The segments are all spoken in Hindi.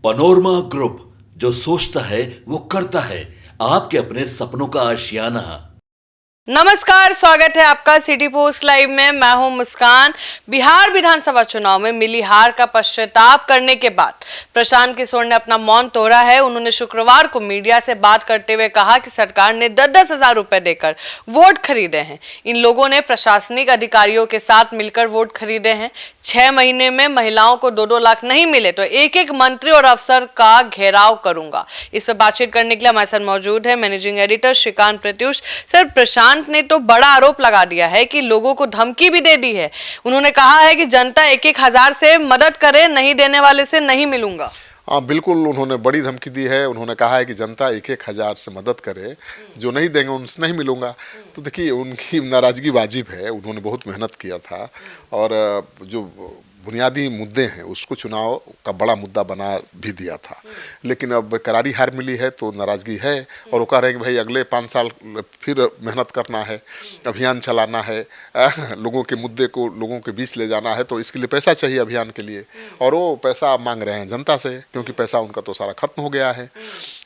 पनोरमा ग्रुप, जो सोचता है वो करता है। आपके अपने सपनों का आशियाना। नमस्कार, स्वागत है आपका सिटी पोस्ट लाइव में। मैं हूं मुस्कान। बिहार विधानसभा चुनाव में मिली हार का पश्चाताप करने के बाद प्रशांत किशोर ने अपना मौन तोड़ा है। उन्होंने शुक्रवार को मीडिया से बात करते हुए कहा कि सरकार ने 10-10 हजार रुपए देकर वोट खरीदे हैं। इन लोगों ने प्रशासनिक अधिकारियों के साथ मिलकर वोट खरीदे हैं। 6 महीने में महिलाओं को 2-2 लाख नहीं मिले तो एक-एक मंत्री और अफसर का घेराव करूंगा। इस पर बातचीत करने के लिए हमारे साथ मौजूद है managing editor Shrikant Pratyush. Sir, Prashant ने तो बड़ा आरोप लगा दिया है कि लोगों को धमकी भी दे दी है। उन्होंने कहा है कि जनता 1-1 हजार से मदद करे, नहीं देने वाले से नहीं मिलूंगा। हाँ, बिल्कुल, उन्होंने बड़ी धमकी दी है। उन्होंने कहा है कि जनता 1-1 हजार से मदद करे, जो नहीं देंगे उनसे नहीं मिलूंगा। तो देखिए, उनकी नाराजगी वाजिब है। उन्होंने बहुत मेहनत किया था और जो बुनियादी मुद्दे हैं उसको चुनाव का बड़ा मुद्दा बना भी दिया था। लेकिन अब करारी हार मिली है तो नाराजगी है और वो कह रहे हैं कि भाई अगले 5 साल फिर मेहनत करना है, अभियान चलाना है, लोगों के मुद्दे को लोगों के बीच ले जाना है, तो इसके लिए पैसा चाहिए अभियान के लिए। और वो पैसा मांग रहे हैं जनता से, क्योंकि पैसा उनका तो सारा खत्म हो गया है।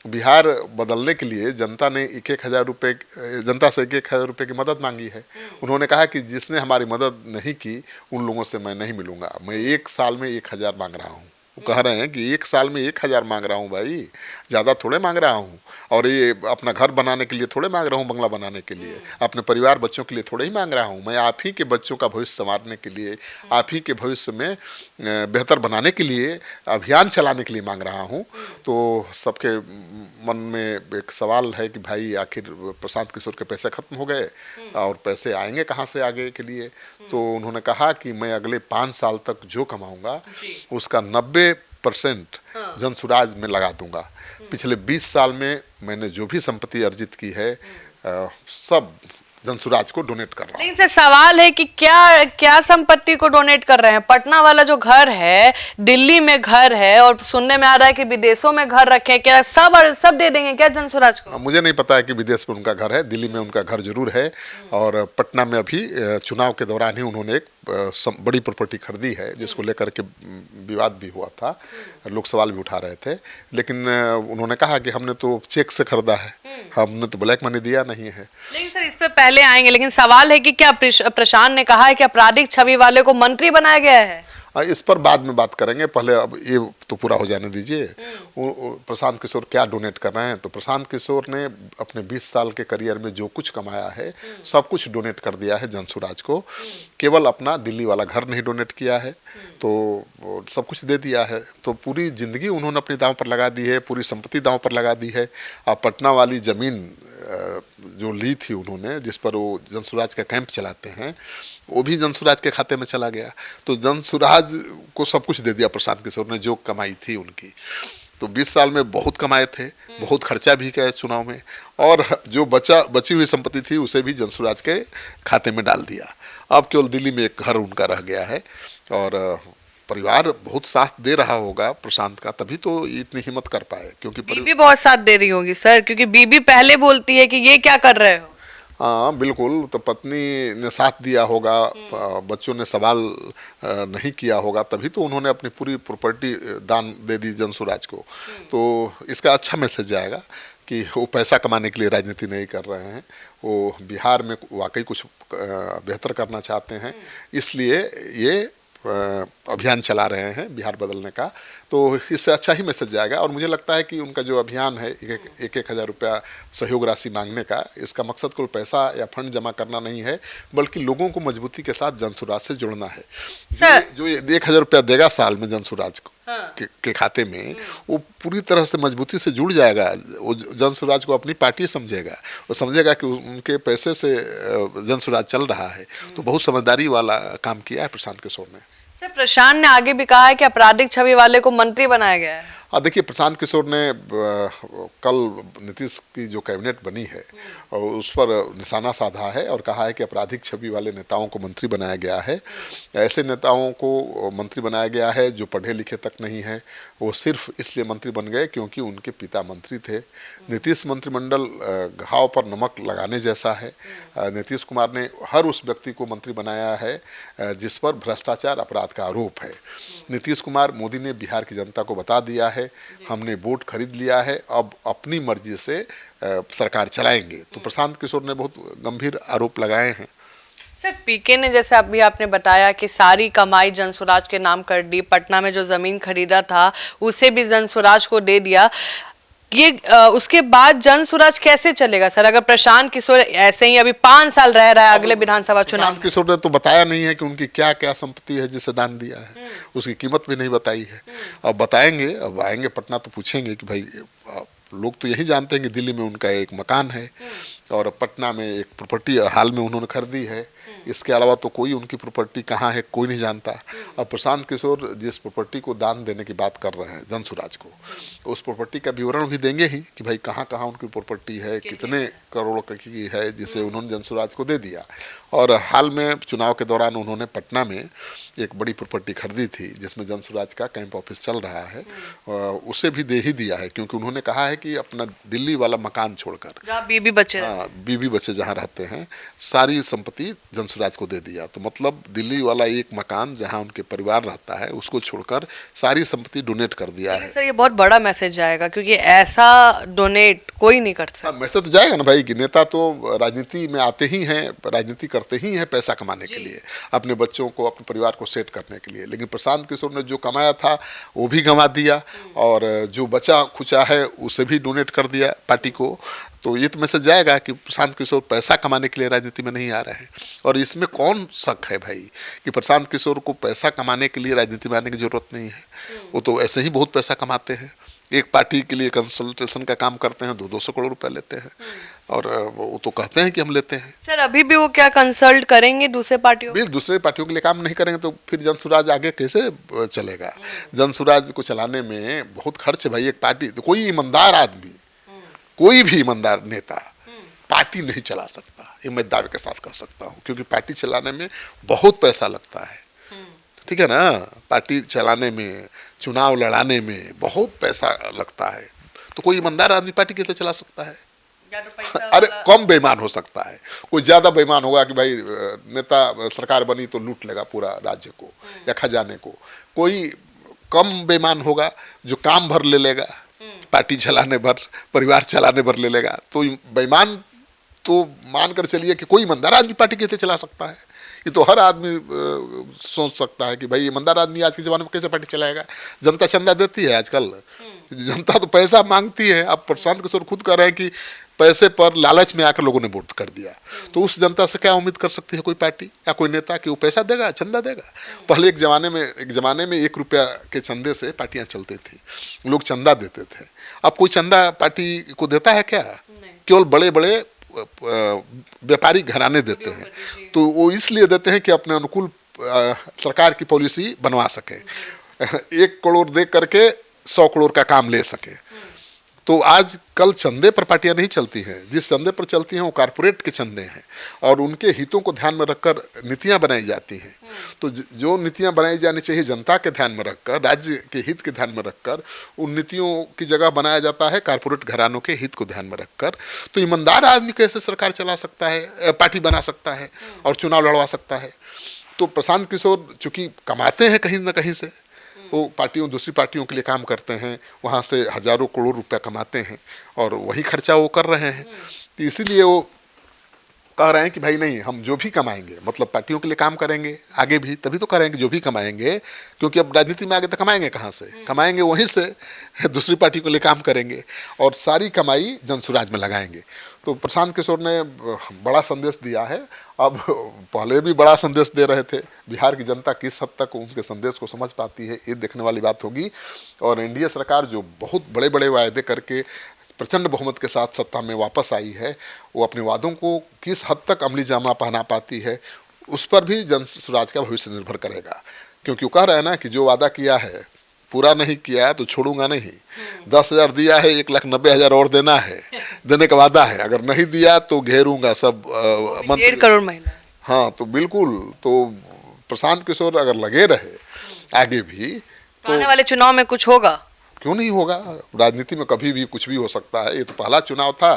बिहार बदलने के लिए जनता ने 1-1 हजार रुपये, जनता से 1-1 हजार रुपये की मदद मांगी है। उन्होंने कहा कि जिसने हमारी मदद नहीं की उन लोगों से मैं नहीं मिलूंगा। मैं 1 साल में 1 हजार मांग रहा हूँ। वो कह रहे हैं कि 1 साल में 1 हजार मांग रहा हूँ भाई, ज़्यादा थोड़े मांग रहा हूँ। और ये अपना घर बनाने के लिए थोड़े मांग रहा हूँ, बंगला बनाने के लिए, अपने परिवार बच्चों के लिए थोड़े ही मांग रहा हूँ। मैं आप ही के बच्चों का भविष्य संवारने के लिए, आप ही के भविष्य में बेहतर बनाने के लिए, अभियान चलाने के लिए मांग रहा हूँ। तो सबके मन में एक सवाल है कि भाई आखिर प्रशांत किशोर के पैसे खत्म हो गए और पैसे आएंगे कहाँ से आगे के लिए। तो उन्होंने कहा कि मैं अगले 5 साल तक जो कमाऊंगा उसका 90% जनसुराज में लगा दूंगा। पिछले 20 साल में मैंने जो भी संपत्ति अर्जित की है सब जनसुराज को डोनेट कर रहा हूँ। लेकिन सर, सवाल है कि क्या क्या संपत्ति को डोनेट कर रहे हैं? पटना वाला जो घर है, दिल्ली में घर है और सुनने में आ रहा है कि विदेशों में घर रखे, क्या सब दे देंगे क्या जनसुराज को? मुझे नहीं पता है कि विदेश में उनका घर है, दिल्ली में उनका घर जरूर है। और पटना में अभी चुनाव के दौरान ही उन्होंने एक बड़ी प्रॉपर्टी खरीदी है, जिसको लेकर के विवाद भी हुआ था, लोग सवाल भी उठा रहे थे। लेकिन उन्होंने कहा कि हमने तो चेक से खरीदा है, हमने तो ब्लैक मनी दिया नहीं है। लेकिन सर, इस पे पहले आएंगे, लेकिन सवाल है कि क्या प्रशांत ने कहा है कि आपराधिक छवि वाले को मंत्री बनाया गया है? इस पर बाद में बात करेंगे, पहले अब ये तो पूरा हो जाने दीजिए। प्रशांत किशोर क्या डोनेट कर रहे हैं? तो प्रशांत किशोर ने अपने 20 साल के करियर में जो कुछ कमाया है सब कुछ डोनेट कर दिया है जनसुराज को। केवल अपना दिल्ली वाला घर नहीं डोनेट किया है, तो सब कुछ दे दिया है। तो पूरी जिंदगी उन्होंने अपनी दांव पर लगा दी है, पूरी संपत्ति दांव पर लगा दी है। पटना वाली जमीन जो ली थी उन्होंने, जिस पर वो जनसुराज का कैंप चलाते हैं, वो भी जनसुराज के खाते में चला गया। तो जनसुराज को सब कुछ दे दिया प्रशांत किशोर ने, जो कमाई थी उनकी। तो 20 साल में बहुत कमाए थे, बहुत खर्चा भी किया चुनाव में, और जो बची हुई संपत्ति थी उसे भी जनसुराज के खाते में डाल दिया। अब केवल दिल्ली में एक घर उनका रह गया है और परिवार बहुत साथ दे रहा होगा प्रशांत का, तभी तो इतनी हिम्मत कर पाए। क्योंकि बीबी बहुत साथ दे रही होगी सर, क्योंकि बीबी पहले बोलती है कि ये क्या कर रहे हो। हाँ बिल्कुल, तो पत्नी ने साथ दिया होगा, बच्चों ने सवाल नहीं किया होगा, तभी तो उन्होंने अपनी पूरी प्रॉपर्टी दान दे दी जनसुराज को। तो इसका अच्छा मैसेज जाएगा कि वो पैसा कमाने के लिए राजनीति नहीं कर रहे हैं, वो बिहार में वाकई कुछ बेहतर करना चाहते हैं, इसलिए ये अभियान चला रहे हैं बिहार बदलने का। तो इससे अच्छा ही मैसेज जाएगा। और मुझे लगता है कि उनका जो अभियान है 1-1 हजार रुपया सहयोग राशि मांगने का, इसका मकसद कोई पैसा या फंड जमा करना नहीं है, बल्कि लोगों को मजबूती के साथ जनसुराज से जुड़ना है। जो 1 हजार रुपया देगा साल में जनसुराज को के खाते में, वो पूरी तरह से मजबूती से जुड़ जाएगा। वो जनसुराज को अपनी पार्टी समझेगा, वो समझेगा कि उनके पैसे से जनसुराज चल रहा है। तो बहुत समझदारी वाला काम किया है प्रशांत किशोर ने। सर, प्रशांत ने आगे भी कहा है कि आपराधिक छवि वाले को मंत्री बनाया गया है। देखिए, प्रशांत किशोर ने कल नीतीश की जो कैबिनेट बनी है और उस पर निशाना साधा है और कहा है कि आपराधिक छवि वाले नेताओं को मंत्री बनाया गया है। ऐसे नेताओं को मंत्री बनाया गया है जो पढ़े लिखे तक नहीं है, वो सिर्फ इसलिए मंत्री बन गए क्योंकि उनके पिता मंत्री थे। नीतीश मंत्रिमंडल घाव पर नमक लगाने जैसा है। नीतीश कुमार ने हर उस व्यक्ति को मंत्री बनाया है जिस पर भ्रष्टाचार अपराध का आरोप है। नीतीश कुमार, मोदी ने बिहार की जनता को बता दिया है है, हमने वोट खरीद लिया है, अब अपनी मर्जी से सरकार चलाएंगे। तो प्रशांत किशोर ने बहुत गंभीर आरोप लगाए हैं। सर, पीके ने जैसे अभी आपने बताया कि सारी कमाई जनसुराज के नाम कर दी, पटना में जो जमीन खरीदा था उसे भी जनसुराज को दे दिया। ये उसके बाद जनसुराज कैसे चलेगा सर, अगर प्रशांत किशोर ऐसे ही अभी 5 साल रह रहा है अगले विधानसभा चुनाव? प्रशांत किशोर ने तो बताया नहीं है कि उनकी क्या क्या संपत्ति है जिसे दान दिया है, उसकी कीमत भी नहीं बताई है। अब बताएंगे, अब आएंगे पटना तो पूछेंगे कि भाई, लोग तो यही जानते हैं कि दिल्ली में उनका एक मकान है और पटना में एक प्रॉपर्टी हाल में उन्होंने खरीदी है। इसके अलावा तो कोई उनकी प्रॉपर्टी कहाँ है कोई नहीं जानता। अब प्रशांत किशोर जिस प्रॉपर्टी को दान देने की बात कर रहे हैं जनसुराज को, उस प्रॉपर्टी का विवरण भी देंगे ही कि भाई कहाँ कहाँ उनकी प्रॉपर्टी है, कितने करोड़ की है जिसे उन्होंने जनसुराज को दे दिया। और हाल में चुनाव के दौरान उन्होंने पटना में एक बड़ी प्रॉपर्टी खरीदी थी जिसमें जनसुराज का कैंप ऑफिस चल रहा है, उसे भी दे ही दिया है, क्योंकि उन्होंने कहा है कि अपना दिल्ली वाला मकान छोड़कर, जहाँ बीबी बच्चे बीबी बच्चे जहाँ रहते हैं, सारी संपत्ति जनसुराज को दे दिया। तो मतलब दिल्ली वाला एक मकान जहाँ उनके परिवार रहता है उसको छोड़कर सारी संपत्ति डोनेट कर दिया है। सर, ये बहुत बड़ा मैसेज जाएगा, क्योंकि ऐसा डोनेट कोई नहीं कर सकता। मैसेज तो जाएगा ना भाई कि नेता तो राजनीति में आते ही हैं, राजनीति करते ही हैं पैसा कमाने के लिए, अपने बच्चों को, अपने परिवार को सेट करने के लिए। लेकिन प्रशांत किशोर ने जो कमाया था वो भी गंवा दिया और जो बचा खुचा है उसे भी डोनेट कर दिया पार्टी को। तो ये तो मैसेज जाएगा कि प्रशांत किशोर पैसा कमाने के लिए राजनीति में नहीं आ रहे हैं। और इसमें कौन शक है भाई कि प्रशांत किशोर को पैसा कमाने के लिए राजनीति में आने की जरूरत नहीं है, वो तो ऐसे ही बहुत पैसा कमाते हैं। एक पार्टी के लिए कंसल्टेशन का काम करते हैं, 200 करोड़ रुपए लेते हैं और वो तो कहते हैं कि हम लेते हैं। सर, अभी भी वो क्या कंसल्ट करेंगे दूसरे पार्टियों? दूसरे पार्टियों के लिए काम नहीं करेंगे तो फिर जनसुराज आगे कैसे चलेगा? जनसुराज को चलाने में बहुत खर्च है भाई। एक पार्टी, कोई ईमानदार आदमी, कोई भी ईमानदार नेता पार्टी नहीं चला सकता, ये मैं दावे के साथ कह सकता हूँ, क्योंकि पार्टी चलाने में बहुत पैसा लगता है। ठीक है ना, पार्टी चलाने में, चुनाव लड़ाने में बहुत पैसा लगता है। तो कोई ईमानदार आदमी पार्टी कैसे चला सकता है? अरे कम बेईमान हो सकता है, कोई ज्यादा बेईमान होगा कि भाई नेता सरकार बनी तो लूट लेगा पूरा राज्य को या खजाने को। कोई कम बेईमान होगा जो काम भर ले लेगा, पार्टी चलाने भर, परिवार चलाने भर ले लेगा। तो बेईमान तो मानकर चलिए कि कोई ईमानदार आदमी पार्टी कैसे चला सकता है? ये तो हर आदमी सोच सकता है कि भाई ईमानदार आदमी आज के ज़माने में कैसे पार्टी चलाएगा? जनता चंदा देती है आजकल, जनता तो पैसा मांगती है। अब प्रशांत किशोर खुद कह रहे हैं कि पैसे पर लालच में आकर लोगों ने वोट कर दिया, तो उस जनता से क्या उम्मीद कर सकती है कोई पार्टी या कोई नेता कि वो पैसा देगा, चंदा देगा? पहले एक ज़माने में 1 रुपया के चंदे से पार्टियां चलती थी, लोग चंदा देते थे। अब कोई चंदा पार्टी को देता है क्या? केवल बड़े बड़े व्यापारी घराने देते हैं। तो वो इसलिए देते हैं कि अपने अनुकूल सरकार की पॉलिसी बनवा सके, 1 करोड़ दे करके 100 करोड़ का काम ले सके। तो आज कल चंदे पर पार्टियां नहीं चलती हैं, जिस चंदे पर चलती हैं वो कारपोरेट के चंदे हैं और उनके हितों को ध्यान में रखकर नीतियां बनाई जाती हैं। तो जो नीतियां बनाई जानी चाहिए जनता के ध्यान में रखकर, राज्य के हित के ध्यान में रखकर, उन नीतियों की जगह बनाया जाता है कारपोरेट घरानों के हित को ध्यान में रखकर। तो ईमानदार आदमी कैसे सरकार चला सकता है, पार्टी बना सकता है और चुनाव लड़वा सकता है? तो प्रशांत किशोर चूंकि कमाते हैं कहीं ना कहीं से, वो दूसरी पार्टियों के लिए काम करते हैं, वहाँ से हजारों करोड़ रुपया कमाते हैं और वही खर्चा वो कर रहे हैं। तो इसीलिए वो कह रहे हैं कि भाई नहीं, हम जो भी कमाएंगे, मतलब पार्टियों के लिए काम करेंगे आगे भी, तभी तो करेंगे जो भी कमाएंगे, क्योंकि अब राजनीति में आगे तो कमाएंगे कहाँ से? कमाएंगे वहीं से, दूसरी पार्टी के लिए काम करेंगे और सारी कमाई जनसुराज में लगाएंगे। तो प्रशांत किशोर ने बड़ा संदेश दिया है। अब पहले भी बड़ा संदेश दे रहे थे, बिहार की जनता किस हद तक उनके संदेश को समझ पाती है ये देखने वाली बात होगी। और एनडीए सरकार जो बहुत बड़े बड़े वायदे करके प्रचंड बहुमत के साथ सत्ता में वापस आई है, वो अपने वादों को किस हद तक अमली जामा पहना पाती है, उस पर भी जनसुराज का भविष्य निर्भर करेगा। क्योंकि वो कह रहा है ना कि जो वादा किया है पूरा नहीं किया है तो छोड़ूंगा नहीं। 10,000 दिया है, 1,90,000 और देना है, देने का वादा है। अगर नहीं दिया तो घेरूंगा सब 1.5 करोड़ महिला। हाँ, तो बिल्कुल। तो प्रशांत किशोर अगर लगे रहे आगे भी तो आने वाले चुनाव में कुछ होगा? क्यों नहीं होगा? राजनीति में कभी भी कुछ भी हो सकता है। ये तो पहला चुनाव था।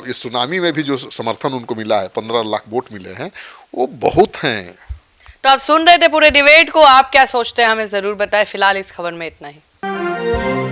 इस सुनामी में भी जो समर्थन उनको मिला है, 15 लाख वोट मिले हैं, वो बहुत हैं। तो आप सुन रहे थे पूरे डिबेट को, आप क्या सोचते हैं हमें जरूर बताएं। फिलहाल इस खबर में इतना ही।